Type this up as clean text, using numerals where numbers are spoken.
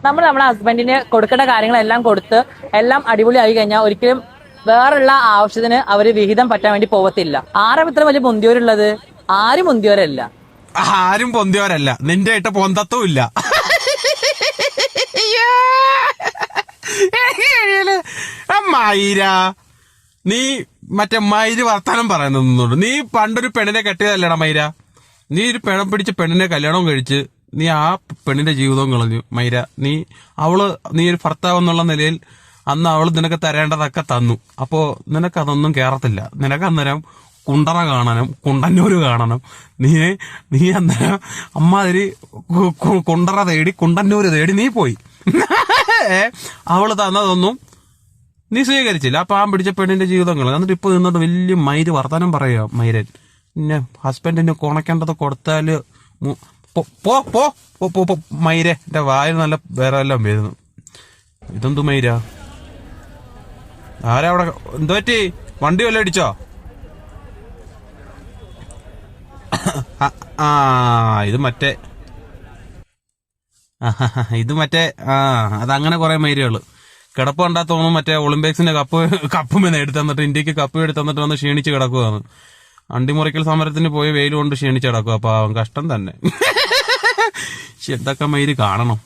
നമ്മൾ നമ്മുടെ ഹസ്ബൻഡിന് കൊടുക്കേണ്ട കാര്യങ്ങളെല്ലാം കൊടുത്ത് എല്ലാം അടിപൊളിയായി കഴിഞ്ഞാൽ ഒരിക്കലും വേറുള്ള ആവശ്യത്തിന് അവര് വിഹിതം പറ്റാൻ വേണ്ടി പോവത്തില്ല. ആരും ഇത്ര വലിയ മുന്തിയോരുള്ളത്? ആരും മുന്തിയോരല്ല. ആരും പൊന്തിയോരല്ല. നിന്റെ ഇട്ട പൊന്തത്തും ഇല്ല. മൈര, നീ മറ്റേ മൈര് വർത്താനം പറയുന്നുണ്ട്. നീ പണ്ടൊരു പെണ്ണിനെ കെട്ടിയതല്ലേടാ മൈര. നീ ഒരു പെണ്ണം പിടിച്ച പെണ്ണിനെ കല്യാണം കഴിച്ച് നീ ആ പെണ്ണിന്റെ ജീവിതവും കളഞ്ഞു മൈര. നീ ഒരു ഭർത്താവ് എന്നുള്ള നിലയിൽ അന്ന് അവള് നിനക്ക് തരേണ്ടതൊക്കെ തന്നു. അപ്പോ നിനക്കതൊന്നും കേറത്തില്ല. നിനക്ക് അന്നേരം കുണ്ടറ കാണണം, കുണ്ടന്നൂര് കാണണം. നീ അന്നേരം അമ്മാതിരി കുണ്ടറ തേടി കുണ്ടന്നൂര് തേടി നീ പോയി. അവള് തന്നതൊന്നും നീ സ്വീകരിച്ചില്ല. അപ്പൊ ആ പിടിച്ച പെണ്ണിന്റെ ജീവിതങ്ങൾ എന്നിട്ട് ഇപ്പൊ നിന്നിട്ട് വലിയ മൈര് വർത്താനം പറയുക മൈരൻ. പിന്നെ ഹസ്ബൻഡിന് കൊണക്കേണ്ടത് കൊടുത്താല് പോ മൈരെ. എന്റെ വായിൽ നല്ല വേറെ എല്ലാം വരുന്നു. ഇതെന്തു മൈര? ആരാ അവിടെ? എന്തു പറ്റി? വണ്ടി വല്ല അടിച്ചോ? ഇത് മറ്റേ അതങ്ങനെ കുറെ മൈരുകള് കിടപ്പ് കണ്ടാ തോന്നും മറ്റേ ഒളിമ്പിക്സിന്റെ കപ്പും എടുത്തു തന്നിട്ട് ഇന്ത്യക്ക് കപ്പ് എടുത്തു തന്നിട്ട് വന്ന് ക്ഷീണിച്ച് കിടക്കുവാണ്. അണ്ടിമുറിക്കൽ സമരത്തിന് പോയി വെയിൽ കൊണ്ട് ക്ഷീണിച്ച് കിടക്കുക. അപ്പൊ കഷ്ടം തന്നെ. എന്തൊക്കെ മൈര് കാണണം.